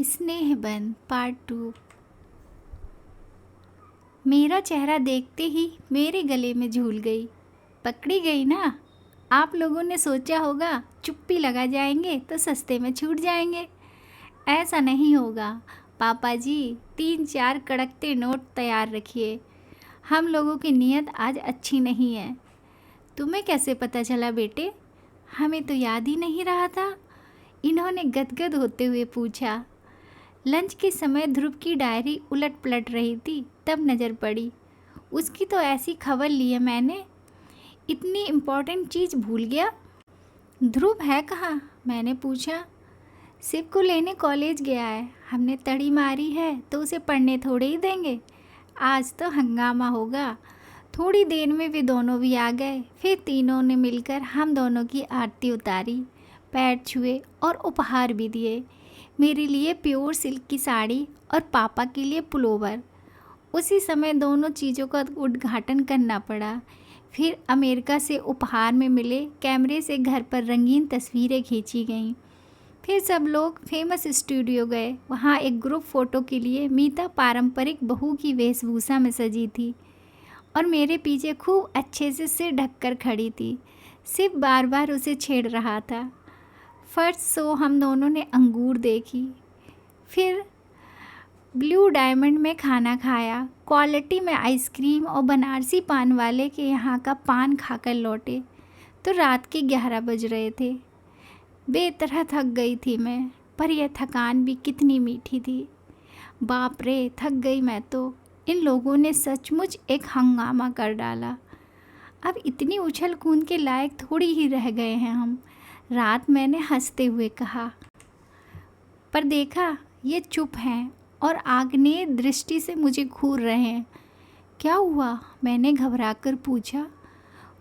स्नेह बंध पार्ट 2। मेरा चेहरा देखते ही मेरे गले में झूल गई। पकड़ी गई ना। आप लोगों ने सोचा होगा चुप्पी लगा जाएंगे तो सस्ते में छूट जाएंगे। ऐसा नहीं होगा पापा जी। 3-4 कड़कते नोट तैयार रखिए। हम लोगों की नीयत आज अच्छी नहीं है। तुम्हें कैसे पता चला बेटे? हमें तो याद ही नहीं रहा था। इन्होंने गदगद होते हुए पूछा। लंच के समय ध्रुव की डायरी उलट पलट रही थी, तब नज़र पड़ी। उसकी तो ऐसी खबर ली है मैंने, इतनी इम्पोर्टेंट चीज़ भूल गया। ध्रुव है कहाँ? मैंने पूछा। शिव को लेने कॉलेज गया है। हमने तड़ी मारी है तो उसे पढ़ने थोड़े ही देंगे। आज तो हंगामा होगा। थोड़ी देर में वे दोनों भी आ गए। फिर तीनों ने मिलकर हम दोनों की आरती उतारी, पैर छुए और उपहार भी दिए। मेरे लिए प्योर सिल्क की साड़ी और पापा के लिए पुलोवर। उसी समय दोनों चीज़ों का उद्घाटन करना पड़ा। फिर अमेरिका से उपहार में मिले कैमरे से घर पर रंगीन तस्वीरें खींची गईं। फिर सब लोग फेमस स्टूडियो गए। वहाँ एक ग्रुप फ़ोटो के लिए मीता पारंपरिक बहू की वेशभूषा में सजी थी और मेरे पीछे खूब अच्छे से सिर ढककर खड़ी थी। सिर्फ बार बार उसे छेड़ रहा था। फर्स्ट शो हम दोनों ने अंगूर देखी। फिर ब्लू डायमंड में खाना खाया। क्वालिटी में आइसक्रीम और बनारसी पान वाले के यहाँ का पान खाकर लौटे तो रात के 11 बज रहे थे। बेतरह थक गई थी मैं, पर यह थकान भी कितनी मीठी थी। बाप रे, थक गई मैं तो। इन लोगों ने सचमुच एक हंगामा कर डाला। अब इतनी उछल कूद के लायक थोड़ी ही रह गए हैं हम। रात मैंने हंसते हुए कहा। पर देखा ये चुप हैं और आग्नेय दृष्टि से मुझे घूर रहे हैं। क्या हुआ? मैंने घबराकर पूछा।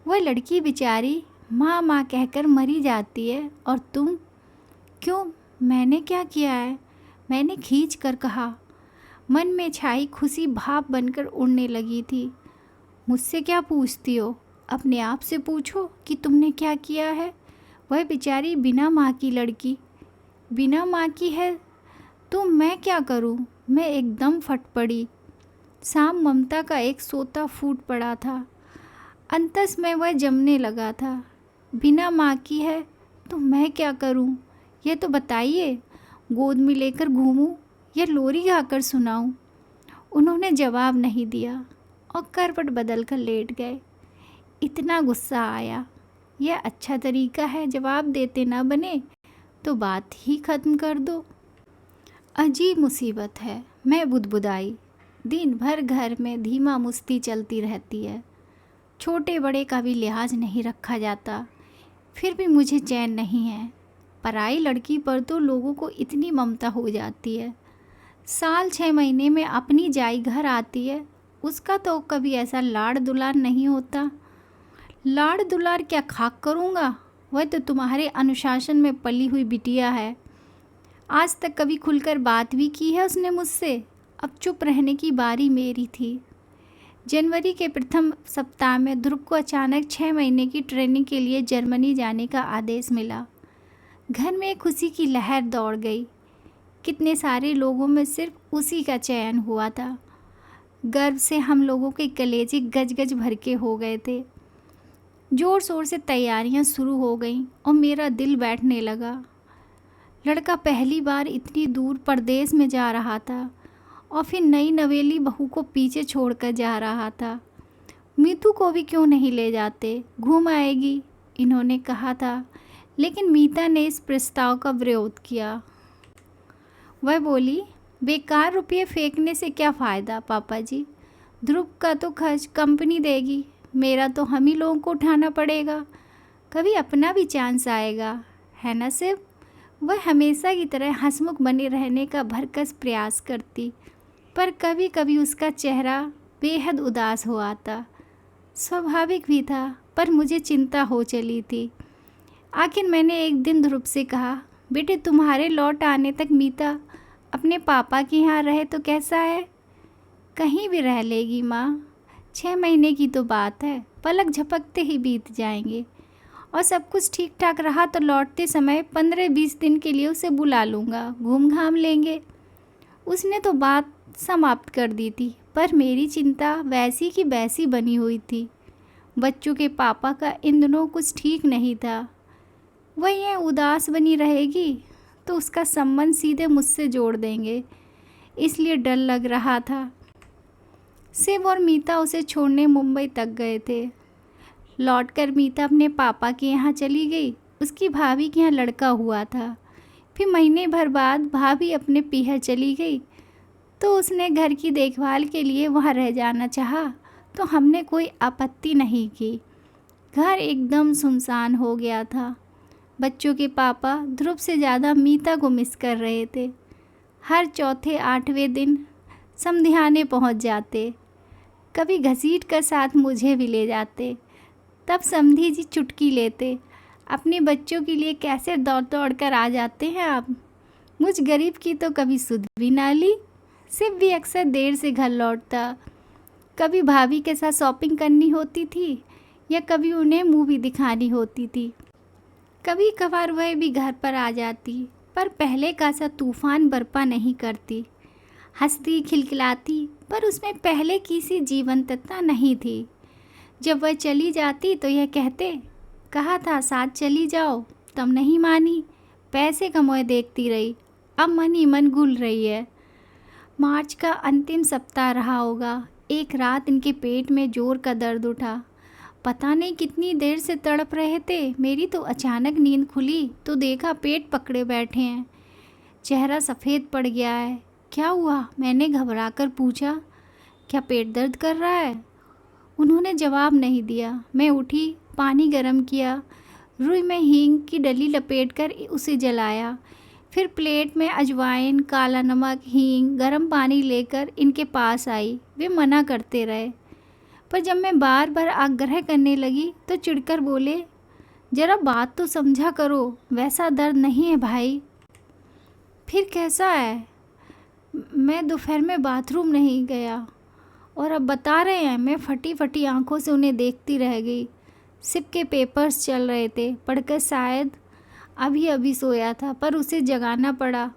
वह लड़की बेचारी माँ माँ कहकर मरी जाती है और तुम? क्यों, मैंने क्या किया है? मैंने खींच कर कहा। मन में छाई खुशी भाप बनकर उड़ने लगी थी। मुझसे क्या पूछती हो? अपने आप से पूछो कि तुमने क्या किया है। वह बेचारी बिना माँ की लड़की, बिना माँ की है तो मैं क्या करूँ? मैं एकदम फट पड़ी। शाम ममता का एक सोता फूट पड़ा था। अंतस में वह जमने लगा था। बिना माँ की है तो मैं क्या करूँ? ये तो बताइए। गोद में लेकर घूमूं या लोरी गाकर सुनाऊं? उन्होंने जवाब नहीं दिया और करवट बदल कर लेट गए। इतना गुस्सा आया। यह अच्छा तरीका है, जवाब देते ना बने तो बात ही ख़त्म कर दो। अजीब मुसीबत है। मैं बुदबुदाई। दिन भर घर में धीमा मुस्ती चलती रहती है। छोटे बड़े का भी लिहाज नहीं रखा जाता। फिर भी मुझे चैन नहीं है। पराई लड़की पर तो लोगों को इतनी ममता हो जाती है। साल 6 महीने में अपनी जाई घर आती है, उसका तो कभी ऐसा लाड़ दुलार नहीं होता। लाड़ दुलार क्या खाक करूँगा? वह तो तुम्हारे अनुशासन में पली हुई बिटिया है। आज तक कभी खुलकर बात भी की है उसने मुझसे? अब चुप रहने की बारी मेरी थी। जनवरी के प्रथम सप्ताह में ध्रुव को अचानक 6 महीने की ट्रेनिंग के लिए जर्मनी जाने का आदेश मिला। घर में खुशी की लहर दौड़ गई। कितने सारे लोगों में सिर्फ उसी का चयन हुआ था। गर्व से हम लोगों के कलेजे गज गज भर के हो गए थे। ज़ोर शोर से तैयारियां शुरू हो गईं और मेरा दिल बैठने लगा। लड़का पहली बार इतनी दूर परदेश में जा रहा था और फिर नई नवेली बहू को पीछे छोड़कर जा रहा था। मीतू को भी क्यों नहीं ले जाते, घूम आएगी, इन्होंने कहा था। लेकिन मीता ने इस प्रस्ताव का विरोध किया। वह बोली, बेकार रुपये फेंकने से क्या फ़ायदा पापा जी। ध्रुव का तो खर्च कंपनी देगी, मेरा तो हम ही लोगों को उठाना पड़ेगा। कभी अपना भी चांस आएगा, है ना शिव? वह हमेशा की तरह हंसमुख बने रहने का भरकस प्रयास करती, पर कभी कभी उसका चेहरा बेहद उदास हो आता। स्वाभाविक भी था, पर मुझे चिंता हो चली थी। आखिर मैंने एक दिन ध्रुव से कहा, बेटे तुम्हारे लौट आने तक मीता अपने पापा के यहाँ रहे तो कैसा है? कहीं भी रह लेगी माँ। 6 महीने की तो बात है, पलक झपकते ही बीत जाएंगे। और सब कुछ ठीक ठाक रहा तो लौटते समय 15-20 दिन के लिए उसे बुला लूँगा, घूम घाम लेंगे। उसने तो बात समाप्त कर दी थी, पर मेरी चिंता वैसी की वैसी बनी हुई थी। बच्चों के पापा का इन दिनों कुछ ठीक नहीं था। वह ये उदास बनी रहेगी तो उसका संबंध सीधे मुझसे जोड़ देंगे, इसलिए डर लग रहा था। शिव और मीता उसे छोड़ने मुंबई तक गए थे। लौटकर मीता अपने पापा के यहाँ चली गई। उसकी भाभी के यहाँ लड़का हुआ था। फिर महीने भर बाद भाभी अपने पीहर चली गई, तो उसने घर की देखभाल के लिए वहाँ रह जाना चाहा, तो हमने कोई आपत्ति नहीं की। घर एकदम सुनसान हो गया था। बच्चों के पापा ध्रुव से ज़्यादा मीता को मिस कर रहे थे। हर चौथे आठवें दिन समधियाने पहुँच जाते, कभी घसीट कर साथ मुझे भी ले जाते। तब समधी जी चुटकी लेते, अपने बच्चों के लिए कैसे दौड़ दौड़ कर आ जाते हैं आप। मुझ गरीब की तो कभी सुध भी ना ली। सिर्फ भी अक्सर देर से घर लौटता। कभी भाभी के साथ शॉपिंग करनी होती थी या कभी उन्हें मूवी दिखानी होती थी। कभी कभार वह भी घर पर आ जाती, पर पहले का सा तूफान बरपा नहीं करती। हंसती खिलखिलाती, पर उसमें पहले की सी जीवंतता नहीं थी। जब वह चली जाती तो यह कहते, कहा था साथ चली जाओ, तब नहीं मानी। पैसे कमाए देखती रही, अब मन ही मन घुल रही है। मार्च का अंतिम सप्ताह रहा होगा। एक रात इनके पेट में जोर का दर्द उठा। पता नहीं कितनी देर से तड़प रहे थे। मेरी तो अचानक नींद खुली तो देखा पेट पकड़े बैठे हैं। चेहरा सफ़ेद पड़ गया है। क्या हुआ? मैंने घबराकर पूछा। क्या पेट दर्द कर रहा है? उन्होंने जवाब नहीं दिया। मैं उठी, पानी गर्म किया, रुई में हींग की डली लपेटकर उसे जलाया। फिर प्लेट में अजवाइन, काला नमक, हींग, गर्म पानी लेकर इनके पास आई। वे मना करते रहे, पर जब मैं बार बार आग्रह करने लगी तो चिढ़कर बोले, ज़रा बात तो समझा करो, वैसा दर्द नहीं है भाई। फिर कैसा है? मैं दोपहर में बाथरूम नहीं गया और अब बता रहे हैं। मैं फटी फटी आंखों से उन्हें देखती रह गई। सिप के पेपर्स चल रहे थे, पढ़कर शायद अभी अभी सोया था, पर उसे जगाना पड़ा।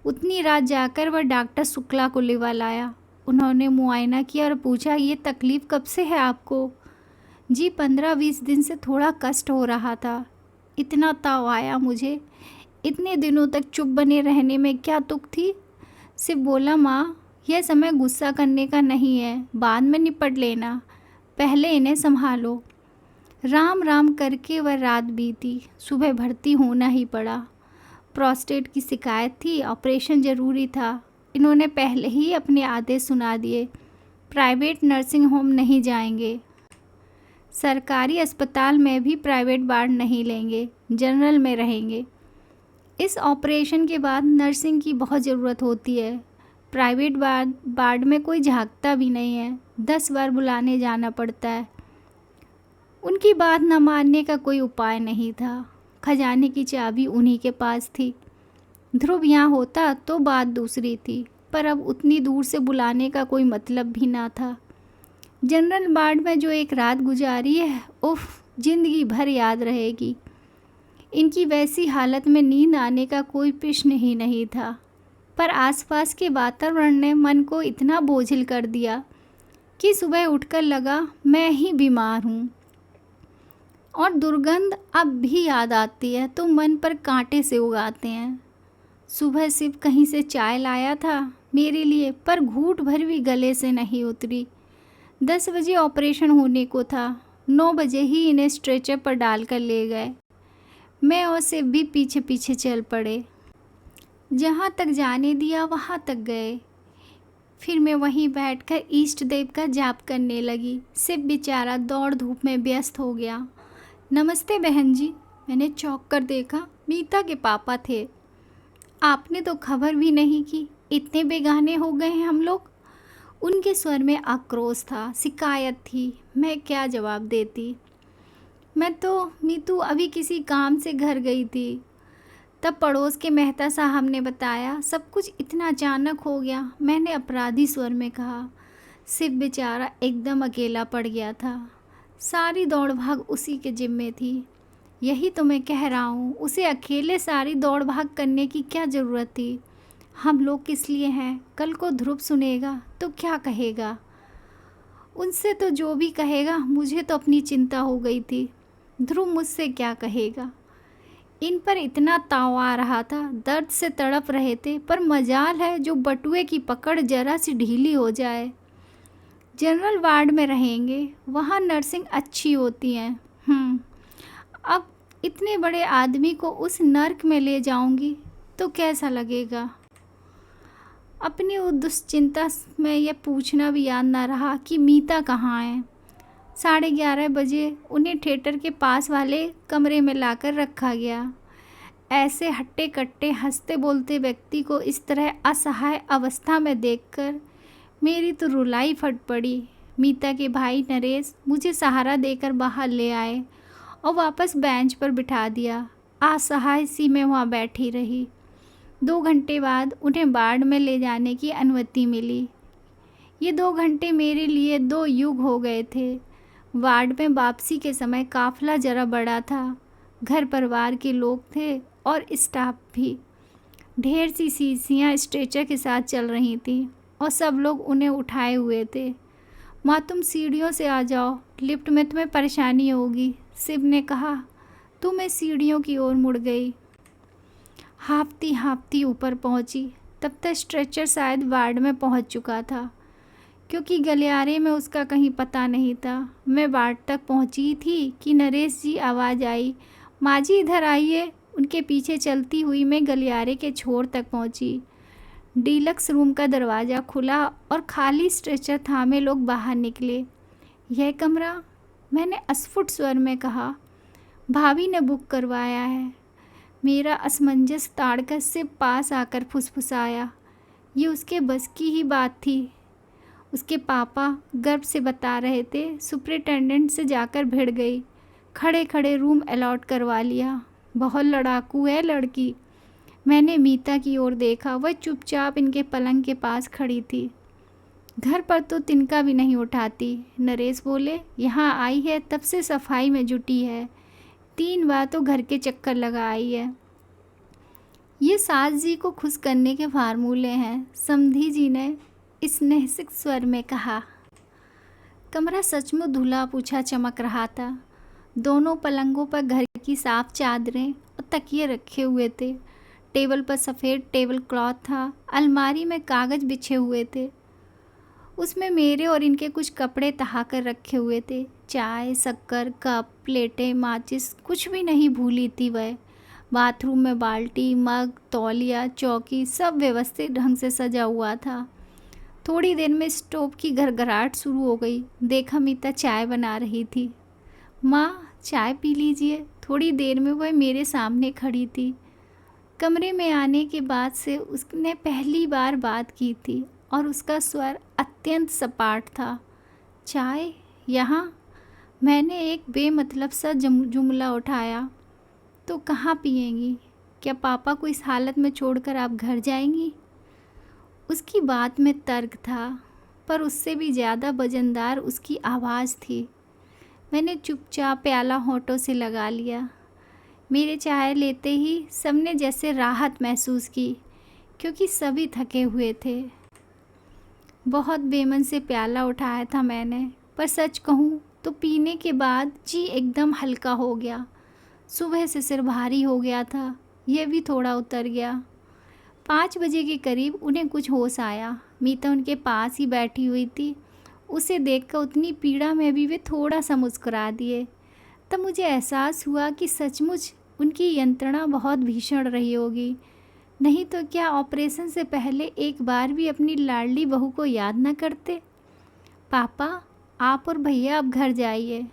उतनी रात जाकर वह डॉक्टर शुक्ला को लिवा लाया। उन्होंने मुआयना किया और पूछा, ये तकलीफ़ कब से है आपको? जी 15-20 दिन से थोड़ा कष्ट हो रहा था। इतना ताव आया मुझे। इतने दिनों तक चुप बने रहने में क्या तुक थी। सिर्फ बोला, माँ यह समय गुस्सा करने का नहीं है, बाद में निपट लेना, पहले इन्हें संभालो। राम राम करके वह रात बीती। सुबह भर्ती होना ही पड़ा। प्रोस्टेट की शिकायत थी, ऑपरेशन ज़रूरी था। इन्होंने पहले ही अपने आदेश सुना दिए, प्राइवेट नर्सिंग होम नहीं जाएंगे, सरकारी अस्पताल में भी प्राइवेट वार्ड नहीं लेंगे, जनरल में रहेंगे। इस ऑपरेशन के बाद नर्सिंग की बहुत ज़रूरत होती है। प्राइवेट वार्ड में कोई झांकता भी नहीं है, 10 बार बुलाने जाना पड़ता है। उनकी बात न मानने का कोई उपाय नहीं था। खजाने की चाबी उन्हीं के पास थी। ध्रुव यहाँ होता तो बात दूसरी थी, पर अब उतनी दूर से बुलाने का कोई मतलब भी ना था। जनरल वार्ड में जो एक रात गुजारी है, उफ, जिंदगी भर याद रहेगी। इनकी वैसी हालत में नींद आने का कोई प्रश्न ही नहीं था, पर आसपास के वातावरण ने मन को इतना बोझिल कर दिया कि सुबह उठकर लगा मैं ही बीमार हूँ। और दुर्गंध अब भी याद आती है तो मन पर कांटे से उगाते हैं। सुबह सिर्फ कहीं से चाय लाया था मेरे लिए, पर घूंट भर भी गले से नहीं उतरी। 10 बजे ऑपरेशन होने को था। 9 बजे ही इन्हें स्ट्रेचर पर डालकर ले गए। मैं और सिर्फ भी पीछे पीछे चल पड़े। जहाँ तक जाने दिया वहाँ तक गए। फिर मैं वहीं बैठकर इष्ट देव का जाप करने लगी। सिर्फ बेचारा दौड़ धूप में व्यस्त हो गया। नमस्ते बहन जी। मैंने चौंक कर देखा, मीता के पापा थे। आपने तो खबर भी नहीं की, इतने बेगाने हो गए हैं हम लोग। उनके स्वर में आक्रोश था, शिकायत थी। मैं क्या जवाब देती। मैं तो मीतू अभी किसी काम से घर गई थी। तब पड़ोस के मेहता साहब ने बताया, सब कुछ इतना अचानक हो गया। मैंने अपराधी स्वर में कहा। सिर्फ बेचारा एकदम अकेला पड़ गया था। सारी दौड़ भाग उसी के जिम्मे थी। यही तो मैं कह रहा हूँ, उसे अकेले सारी दौड़ भाग करने की क्या ज़रूरत थी। हम लोग किस लिए हैं? कल को ध्रुव सुनेगा तो क्या कहेगा? उनसे तो जो भी कहेगा, मुझे तो अपनी चिंता हो गई थी। ध्रुव मुझसे क्या कहेगा? इन पर इतना ताव आ रहा था, दर्द से तड़प रहे थे, पर मजाल है जो बटुए की पकड़ जरा सी ढीली हो जाए। जनरल वार्ड में रहेंगे, वहाँ नर्सिंग अच्छी होती हैं। अब इतने बड़े आदमी को उस नर्क में ले जाऊंगी तो कैसा लगेगा? अपनी उस दुश्चिंता में यह पूछना भी याद ना रहा कि मीता कहाँ है। 11:30 बजे उन्हें थिएटर के पास वाले कमरे में लाकर रखा गया। ऐसे हट्टे कट्टे हंसते बोलते व्यक्ति को इस तरह असहाय अवस्था में देखकर मेरी तो रुलाई फट पड़ी। मीता के भाई नरेश मुझे सहारा देकर बाहर ले आए और वापस बेंच पर बिठा दिया। असहाय सी मैं वहाँ बैठी रही। 2 घंटे बाद उन्हें वार्ड में ले जाने की अनुमति मिली। ये 2 घंटे मेरे लिए 2 युग हो गए थे। वार्ड में वापसी के समय काफिला जरा बड़ा था। घर परिवार के लोग थे और स्टाफ भी। ढेर सी शीशियाँ स्ट्रेचर के साथ चल रही थीं और सब लोग उन्हें उठाए हुए थे। माँ, तुम सीढ़ियों से आ जाओ, लिफ्ट में तुम्हें परेशानी होगी, शिव ने कहा तो मैं सीढ़ियों की ओर मुड़ गई। हाँफती हाँफती ऊपर पहुंची। तब तक स्ट्रेचर शायद वार्ड में पहुंच चुका था, क्योंकि गलियारे में उसका कहीं पता नहीं था। मैं वार्ड तक पहुंची थी कि नरेश जी आवाज़ आई, माँ जी इधर आइए। उनके पीछे चलती हुई मैं गलियारे के छोर तक पहुंची। डीलक्स रूम का दरवाज़ा खुला और खाली स्ट्रेचर थामे लोग बाहर निकले। यह कमरा? मैंने अस्फुट स्वर में कहा। भाभी ने बुक करवाया है। मेरा असमंजस ताड़कर से पास आकर फुसफुसाया। ये उसके बस की ही बात थी। उसके पापा गर्व से बता रहे थे। सुपरिटेंडेंट से जाकर भिड़ गई। खड़े खड़े रूम अलॉट करवा लिया। बहुत लड़ाकू है लड़की। मैंने मीता की ओर देखा। वह चुपचाप इनके पलंग के पास खड़ी थी। घर पर तो तिनका भी नहीं उठाती। नरेश बोले, यहाँ आई है तब से सफाई में जुटी है। 3 बार तो घर के चक्कर लगा आई है। ये सास जी को खुश करने के फार्मूले हैं, समधी जी ने स्नेहसिक स्वर में कहा। कमरा सचमुच धुला पूछा चमक रहा था। दोनों पलंगों पर घर की साफ चादरें और तकिए रखे हुए थे। टेबल पर सफ़ेद टेबल क्लॉथ था। अलमारी में कागज़ बिछे हुए थे। उसमें मेरे और इनके कुछ कपड़े तहा कर रखे हुए थे। चाय, शक्कर, कप, प्लेटें, माचिस कुछ भी नहीं भूली थी वह। बाथरूम में बाल्टी, मग, तौलिया, चौकी सब व्यवस्थित ढंग से सजा हुआ था। थोड़ी देर में स्टोव की घरघराहट शुरू हो गई। देखा मीता चाय बना रही थी। माँ, चाय पी लीजिए। थोड़ी देर में वह मेरे सामने खड़ी थी। कमरे में आने के बाद से उसने पहली बार बात की थी और उसका स्वर अत्यंत सपाट था। चाय यहाँ? मैंने एक बेमतलब सा जुमला उठाया। तो कहाँ पिएंगी? क्या पापा को इस हालत में छोड़कर आप घर जाएंगी? उसकी बात में तर्क था, पर उससे भी ज़्यादा वजनदार उसकी आवाज़ थी। मैंने चुपचाप प्याला होंठों से लगा लिया। मेरे चाय लेते ही सबने जैसे राहत महसूस की, क्योंकि सभी थके हुए थे। बहुत बेमन से प्याला उठाया था मैंने, पर सच कहूँ तो पीने के बाद जी एकदम हल्का हो गया। सुबह से सिर भारी हो गया था, यह भी थोड़ा उतर गया। 5 बजे के करीब उन्हें कुछ होश आया। मीता उनके पास ही बैठी हुई थी। उसे देखकर उतनी पीड़ा में भी वे थोड़ा सा मुस्कुरा दिए। तब मुझे एहसास हुआ कि सचमुच उनकी यंत्रणा बहुत भीषण रही होगी। नहीं तो क्या ऑपरेशन से पहले एक बार भी अपनी लाडली बहू को याद न करते? पापा, आप और भैया अब घर जाइए।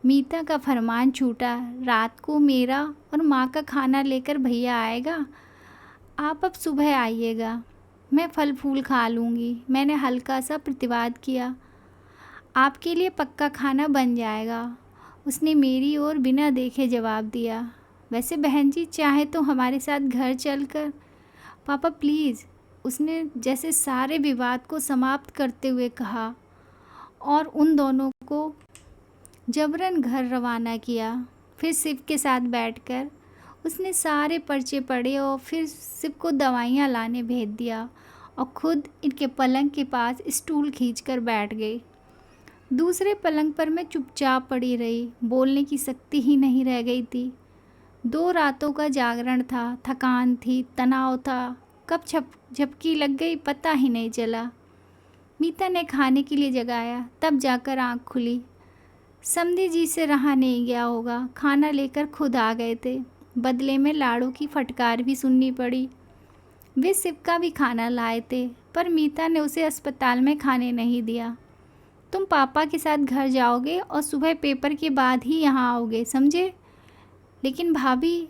मीता का फरमान छूटा। रात को मेरा और माँ का खाना लेकर भैया आएगा। आप अब सुबह आइएगा। मैं फल फूल खा लूँगी। मैंने हल्का सा प्रतिवाद किया। आपके लिए पक्का खाना बन जाएगा। उसने मेरी ओर बिना देखे जवाब दिया। वैसे बहन जी चाहे तो हमारे साथ घर चलकर। पापा प्लीज़, उसने जैसे सारे विवाद को समाप्त करते हुए कहा, और उन दोनों को जबरन घर रवाना किया। फिर शिव के साथ बैठकर उसने सारे पर्चे पढ़े और फिर शिव को दवाइयाँ लाने भेज दिया और खुद इनके पलंग के पास स्टूल खींचकर बैठ गई। दूसरे पलंग पर मैं चुपचाप पड़ी रही, बोलने की शक्ति ही नहीं रह गई थी। 2 रातों का जागरण था, थकान थी, तनाव था, कब झपकी लग गई पता ही नहीं चला। मीता ने खाने के लिए जगाया, तब जाकर आँख खुली। समधी जी से रहा नहीं गया होगा, खाना लेकर खुद आ गए थे। बदले में लाड़ू की फटकार भी सुननी पड़ी। वे शिव का भी खाना लाए थे, पर मीता ने उसे अस्पताल में खाने नहीं दिया। तुम पापा के साथ घर जाओगे और सुबह पेपर के बाद ही यहाँ आओगे, समझे? लेकिन भाभी,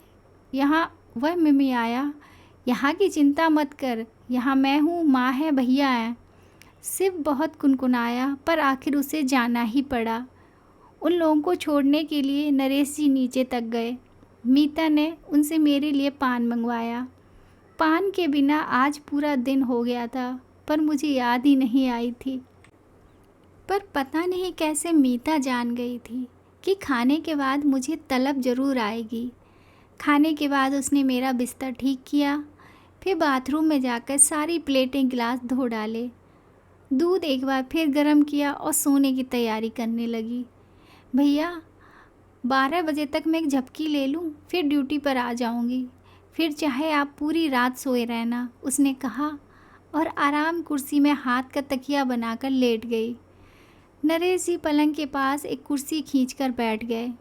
यहाँ वह मिमियाया, यहाँ की चिंता मत कर, यहाँ मैं हूँ, माँ है, भैया है। शिव बहुत कुनकुनाया, पर आखिर उसे जाना ही पड़ा। उन लोगों को छोड़ने के लिए नरेश जी नीचे तक गए। मीता ने उनसे मेरे लिए पान मंगवाया। पान के बिना आज पूरा दिन हो गया था, पर मुझे याद ही नहीं आई थी। पर पता नहीं कैसे मीता जान गई थी कि खाने के बाद मुझे तलब ज़रूर आएगी। खाने के बाद उसने मेरा बिस्तर ठीक किया, फिर बाथरूम में जाकर सारी प्लेटें गिलास धो डाले। दूध एक बार फिर गर्म किया और सोने की तैयारी करने लगी। भैया, 12 बजे तक मैं एक झपकी ले लूँ, फिर ड्यूटी पर आ जाऊँगी, फिर चाहे आप पूरी रात सोए रहना, उसने कहा और आराम कुर्सी में हाथ का तकिया बनाकर लेट गई। नरेश जी पलंग के पास एक कुर्सी खींचकर बैठ गए।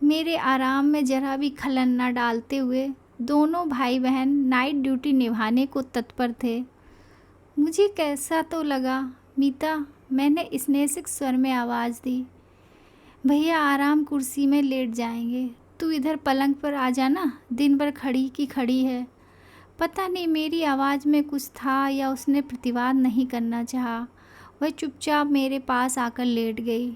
मेरे आराम में जरा भी खलन न डालते हुए दोनों भाई बहन नाइट ड्यूटी निभाने को तत्पर थे। मुझे कैसा तो लगा, मीता, मैंने स्नेहसिक स्वर में आवाज़ दी। भैया आराम कुर्सी में लेट जाएंगे, तू इधर पलंग पर आ जाना, दिन भर खड़ी की खड़ी है। पता नहीं मेरी आवाज़ में कुछ था या उसने प्रतिवाद नहीं करना चाहा। वह चुपचाप मेरे पास आकर लेट गई।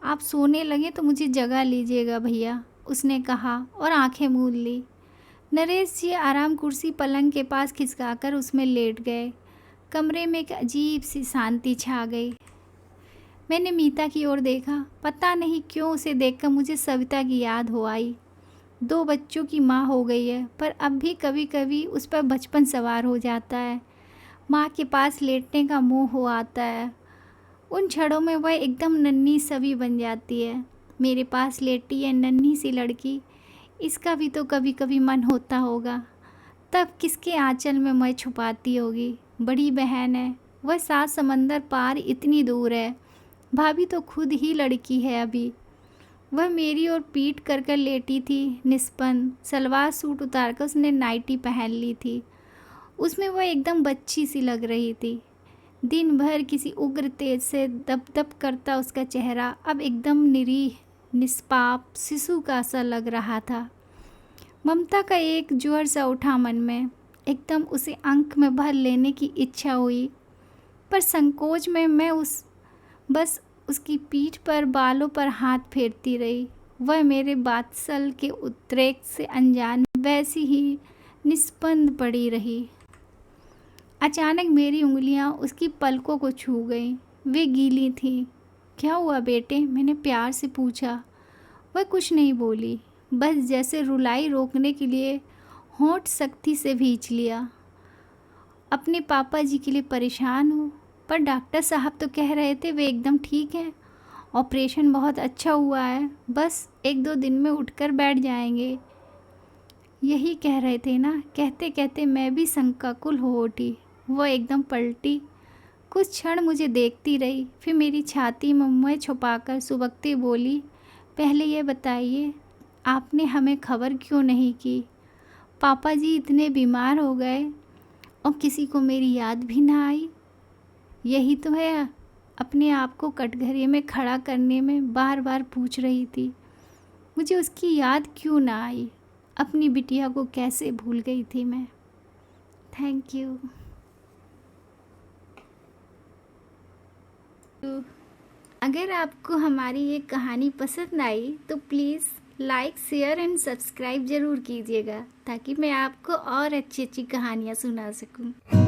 आप सोने लगे तो मुझे जगा लीजिएगा भैया, उसने कहा और आंखें मूंद ली। नरेश जी आराम कुर्सी पलंग के पास खिसकाकर उसमें लेट गए। कमरे में एक अजीब सी शांति छा गई। मैंने मीता की ओर देखा। पता नहीं क्यों उसे देखकर मुझे सविता की याद हो आई। 2 बच्चों की माँ हो गई है, पर अब भी कभी कभी उस पर बचपन सवार हो जाता है। माँ के पास लेटने का मोह हो आता है। उन क्षणों में वह एकदम नन्ही सभी बन जाती है। मेरे पास लेटी है नन्ही सी लड़की, इसका भी तो कभी कभी मन होता होगा। तब किसके आंचल में मैं छुपाती होगी। बड़ी बहन है, वह 7 समंदर पार इतनी दूर है। भाभी तो खुद ही लड़की है अभी। वह मेरी ओर पीठ कर कर लेटी थी, निस्पंद। सलवार सूट उतारकर उसने नाइटी पहन ली थी। उसमें वह एकदम बच्ची सी लग रही थी। दिन भर किसी उग्र तेज से दप दप करता उसका चेहरा अब एकदम निरीह, निष्पाप शिशु का सा लग रहा था। ममता का एक ज्वर सा उठा मन में, एकदम उसे अंक में भर लेने की इच्छा हुई, पर संकोच में मैं बस उसकी पीठ पर, बालों पर हाथ फेरती रही। वह मेरे बात्सल के उद्रेक से अनजान वैसी ही निस्पंद पड़ी रही। अचानक मेरी उंगलियां उसकी पलकों को छू गईं। वे गीली थीं। क्या हुआ बेटे, मैंने प्यार से पूछा। वह कुछ नहीं बोली, बस जैसे रुलाई रोकने के लिए होंठ सख्ती से भींच लिया। अपने पापा जी के लिए परेशान हूँ, पर डॉक्टर साहब तो कह रहे थे वे एकदम ठीक हैं। ऑपरेशन बहुत अच्छा हुआ है, बस 1-2 दिन में उठकर बैठ जाएंगे। यही कह रहे थे ना। कहते कहते मैं भी शंकाकुल हो उठी। वह एकदम पलटी, कुछ क्षण मुझे देखती रही, फिर मेरी छाती में मुँह छुपाकर सुबकती बोली, पहले ये बताइए, आपने हमें खबर क्यों नहीं की? पापा जी इतने बीमार हो गए और किसी को मेरी याद भी ना आई। यही तो है, अपने आप को कटघरे में खड़ा करने में बार बार पूछ रही थी, मुझे उसकी याद क्यों ना आई? अपनी बिटिया को कैसे भूल गई थी मैं। Thank you. अगर आपको हमारी ये कहानी पसंद आई तो please like, share and subscribe ज़रूर कीजिएगा, ताकि मैं आपको और अच्छी अच्छी कहानियाँ सुना सकूं।